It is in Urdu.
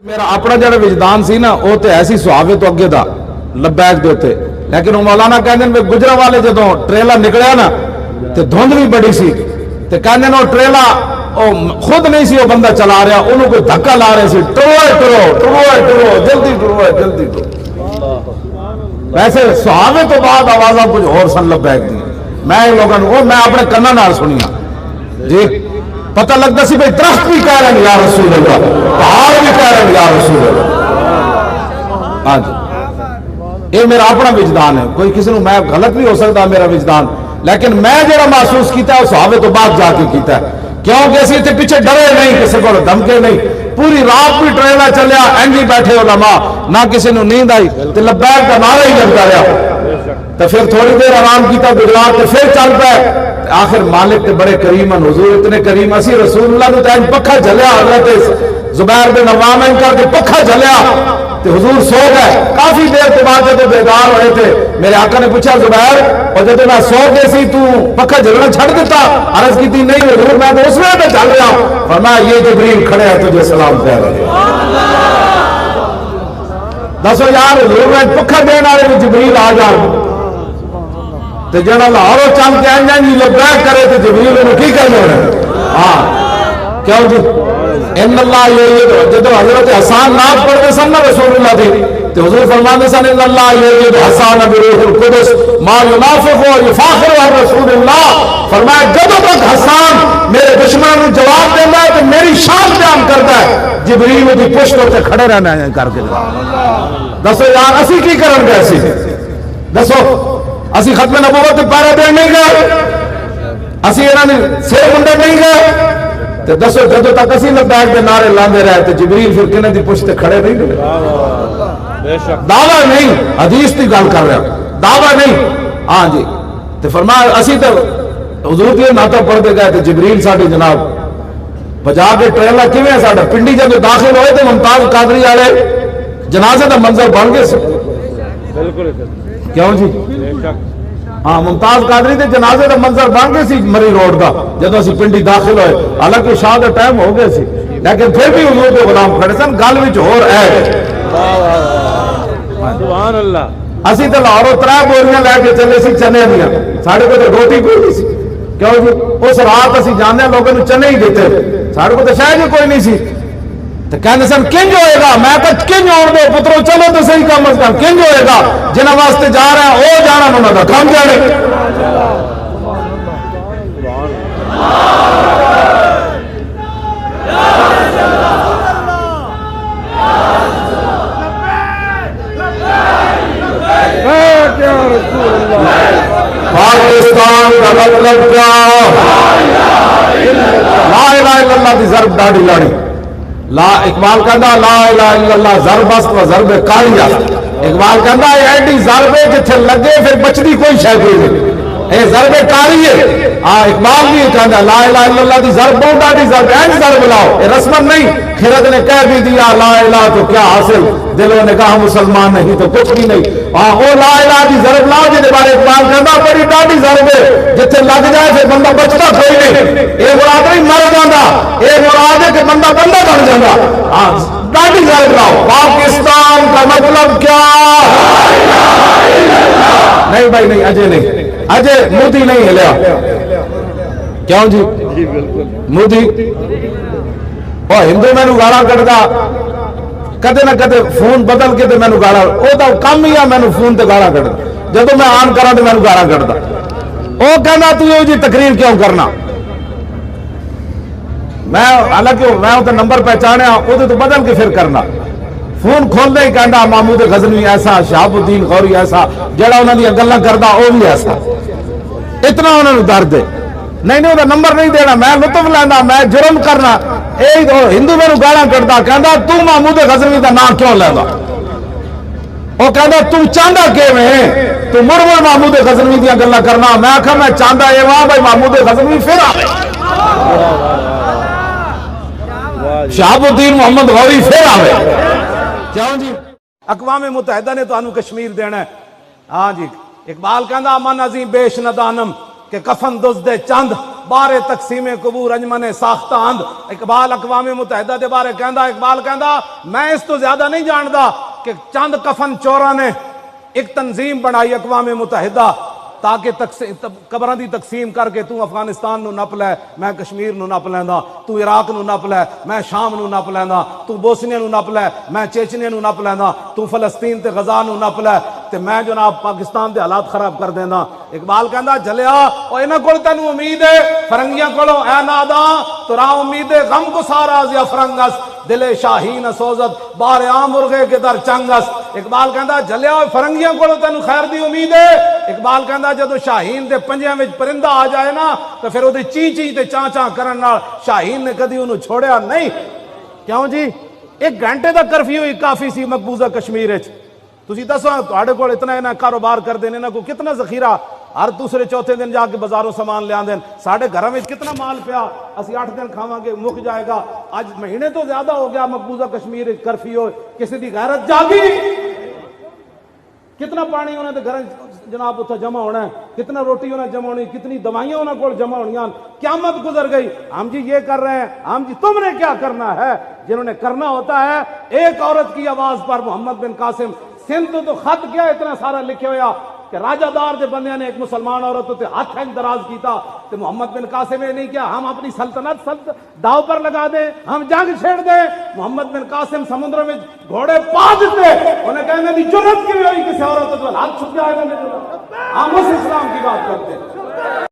میرا اپنا جڑا وجدان سی نا وہ تو ایسی سہاوے تو اگے دا لبیک دے تے، لیکن وہ مولانا کہندے نے گجرا والے جدوں ٹریلا نکلیا نا تے دھند بھی بڑی سی تے کہندے نے وہ ٹریلا خود نہیں سی وہ بندہ چلا رہا، انہوں کوئی دھکا لا رہے سی، ٹرو جلدی ٹرو۔ ویسے سہاوے تو بعد آوازاں کچھ اور سن لبیک دی، میں لوگوں وہ میں اپنے کنا نال سنیا جی، پتہ لگتا سی بھائی درخت بھی کہہ رہے ہیں یا رسول اللہ، پہاڑ بھی کہہ رہے ہیں یا رسول اللہ۔ ہاں جی، یہ میرا اپنا وجدان ہے، کوئی کسی نے میں غلط بھی ہو سکتا میرا وجدان، لیکن میں جڑا محسوس کیتا ہے اس صحابے تو بعد جا کے کیتا ہے، کیونکہ اسی تے پیچھے ڈرے نہیں، کسی کو دھمکے نہیں، پوری رات بھی ٹریلا چلیا اینجی بیٹھے علماء، نہ کسی نے نیند آئی تے لبیک کا نعرہ ہی لگتا رہا، تو پھر تھوڑی دیر آرام کیتا گزرا تو پھر چل پائے۔ آخر مالک تے بڑے کریم ہیں، حضور اتنے کریم، اسی رسول اللہ نے تو پکھا جھلیا، حضرت زبیر بن عوام کر کے پکھا جھلیا تے حضور سو گئے۔ کافی دیر کے بعد جب بیدار ہوئے تھے میرے آقا نے پوچھا زبیر اور جب میں سو گئے سی تو پکھا جھلنا چھڑ دیتا؟ عرض کی تھی نہیں حضور میں تو اس میں تو چل رہا ہوں۔ فرمایا یہ جبریل کھڑے ہیں تجھے سلام کہہ رہے ہیں۔ دسو یار حضور میں پکھا دینے والے میں جبریل آ جان تو جنا لاہوروں چل کے آئیں جی لبیک کرے تو جبریل انہوں کی کرنے رہے۔ ہاں کیوں جی ان اللہ یہ جدو حضرت حسان نعت پڑھتے سن نا رسول اللہ تھی تو حضور فرماتے سن ان اللہ یہ حسان بروح القدس ما ینافق و یفاخر رسول اللہ۔ فرمایا جدو تک حسان میرے دشمنوں نے جواب دینا ہے تو میری شان بیان کرتا ہے، جبریل کی پشت ہوتے کھڑے رہنا ہے کر کے۔ دسو یار اسی کی کرن گے؟ اسی دسو اسی ختم نبوت کے پہرے دین نہیں گئے، اسی انہوں نے سر منڈے نہیں گئے، تو دسو جدو تک اسی لبیک کے نعرے لاندے رہے تو جبریل پھر کنے دی پشت کھڑے نہیں گئے؟ دعویٰ نہیں، حدیث کی گل کر رہا، دعویٰ نہیں۔ ہاں جی تو فرمایا اسی تو حضور کی نعتیں پڑھتے گئے تو جبریل ساڈی جناب بجا کے ٹریلا کیویں ہے ساڈا پنڈی جب داخل ہوئے تو ممتاز قادری والے جنازے کا منظر بن گئے۔ بالکل کیوں جی؟ ہاں ممتاز قادری دے جنازے کا منظر بن گئے سی مری روڈ کا جب اسی پنڈی داخل ہوئے، حالانکہ شاہ کا ٹائم ہو گئے سی لیکن پھر بھی حضور کے غلام کھڑے سن۔ گل وچ ہور ہے سبحان اللہ، اسی تے لاہوروں 3 بوریاں لے کے چلے سی چنے دیاں، ساڈے کو تو روٹی کوئی نہیں سی، کیوں جی اس رات اسی جانے لوگوں نے چنے ہی دیتے، ساڈے کو تو شاید ہی کوئی نہیں سی۔ تو کہنے سن کنج ہوئے گا؟ میں کہ کنج ہوڑ دو پترو، چلو تو صحیح کم از کم کنج ہوئے گا؟ جنہاں واسطے جا رہے ہیں وہ جانا انہوں نے کم جانے۔ پاکستان کا مطلب کیا؟ لا الہ الا اللہ دی ضرب ڈاڑی لاڑی، لا اقبال کہندا لا الہ الا اللہ ضرب است و ضرب کاری است۔ اقبال کہندا یہ ایڈی ضرب ہے جتھے لگے پھر بچدی کوئی شے کوئی نہیں، اے ضرب کاری ہے۔ ہاں اقبال بھی کہندا لا الہ الا اللہ دی ضرب بہت ڈاڑی ضرب ہے، ضرب لاؤ، یہ رسمن نہیں۔ خرد نے کہہ بھی دیا لا الہ تو کیا حاصل، دل و نگاہ مسلمان نہیں تو کچھ بھی نہیں۔ ہاں وہ لا الہ دی ضرب لاؤ جہدے بارے اقبال کہندا بڑی ڈاڑی ضرب ہے، جتھے لگ جائے پھر بندہ بچتا کوئی نہیں۔ یہ مراد نہیں مر جاندا، یہ مراد ہے کہ بندہ بندہ بن جاندا۔ ہاں ڈاڑی ضرب لاؤ۔ پاکستان کا مطلب کیا؟ نہیں بھائی نہیں، اجے نہیں، اجے مودی نہیں ہلیا۔ کیوں جی مودی وہ ہندو مینو گالا کٹدا کدے نہ کدے فون بدل کے تو مینو گالا، وہ تو کم ہی ہے مینو فون تے گالا کٹدا، جدو میں آن کرا تو مینو گالا کٹدا۔ وہ کہنا تو یہ جی تقریر کیوں کرنا؟ میں حالانکہ میں وہ نمبر پہچانیا وہ تو بدل کے پھر کرنا، فون کھولنے ہی کہنا محمود غزنوی ایسا، شہاب الدین غوری ایسا، جڑا انہوں نے گلاں کردا وہ بھی ایسا، اتنا انہوں نے درد ہے۔ نہیں وہ نمبر نہیں دینا، میں لطف لینا، میں جرم کرنا۔ ہندو میرے گالا کٹدا کہندا تو محمود غزنوی کا نام کیوں لینا؟ وہ کہندا تو چاہتا کیویں تو مڑ مڑ محمود غزنوی دیا گلاں کرنا؟ میں آکھا میں چاہتا یہ وہاں بھائی محمود غزنوی پھر آوے، شہاب الدین محمد غوری پھر آوے۔ کیوں جی اقوام متحدہ نے تو انہوں کشمیر دینا ہے۔ ہاں جی اقبال کہندا من عظیم بیش ندانم کہ کفن دزدے چند بارے تقسیم قبور انجمن ساختہ اند. اقبال اقوام متحدہ دے بارے کہندا، اقبال کہندا میں اس تو زیادہ نہیں جاندا کہ چند کفن چوراں نے ایک تنظیم بنائی اقوام متحدہ تاکہ قبراں دی تقسیم کر کے تو افغانستان نو نپ لے، میں کشمیر نو نپ لیندا، تو عراق نو نپ لے، میں شام نو نپ لیندا، تو بوسنیا نو نپ لے، میں چیچنیا نو نپ لیندا، تو فلسطین تے غزہ نو نپ لے تے میں جناب پاکستان دے حالات خراب کر دیندا. اقبال کہندا جلیا او انہاں کول تینوں امید ہے فرنگیاں کولوں اے ناداں ترا امید غم کو سارا یا فرنگس دل شاہین سوزت بار عام مرغے کے در چنگس. اقبال کہندا جلیا فرنگیاں کولوں تینوں خیر دی امید ہے. اقبال کہندا جدو شاہین دے پنجیاں وچ پرندہ آ جائے نا تو پھر اودی چی چی تے چاں چاں کرن نال شاہین نے کدی اونوں چھوڑیا نہیں. کیوں جی 1 گھنٹے دا کرفیو ہی کافی سی مقبوضہ کشمیر وچ. تسی دسو تہاڈے کول اتنا کاروبار کر دین انہاں کو کتنا ذخیرہ ہر دوسرے چوتھے دن جا کے بازاروں سامان لے آندے. ساڈے گھراں وچ کتنا مال پیا اسی 8 دن کھاواں گے مک جائے گا. اج مہینے تو زیادہ ہو گیا مقبوضہ کشمیر وچ کرفیو. کسی دی غیرت جاگی؟ کتنا پانی انہوں نے گھر جناب اتنا جمع ہونا ہے، کتنا روٹی انہیں جمع ہونی، کتنی دوائیاں انہوں کو جمع ہونی. قیامت گزر گئی، ہم جی یہ کر رہے ہیں، ہم جی تم نے کیا کرنا ہے؟ جنہوں نے کرنا ہوتا ہے. ایک عورت کی آواز پر محمد بن قاسم سندھ تو خط کیا اتنا سارا لکھے ہویا کہ راجہ دار دے بندیاں نے ایک مسلمان عورت تے ہاتھ دراز کیتا تے محمد بن قاسم نے نہیں کیا ہم اپنی سلطنت داؤ پر لگا دیں، ہم جنگ چھیڑ دیں. محمد بن قاسم سمندر میں گھوڑے پا دیتے، انہیں کہنے دی جرت کی ہوئی کسی عورت تو ہاتھ چھپ جائے گا. ہم اس اسلام کی بات کرتے ہیں.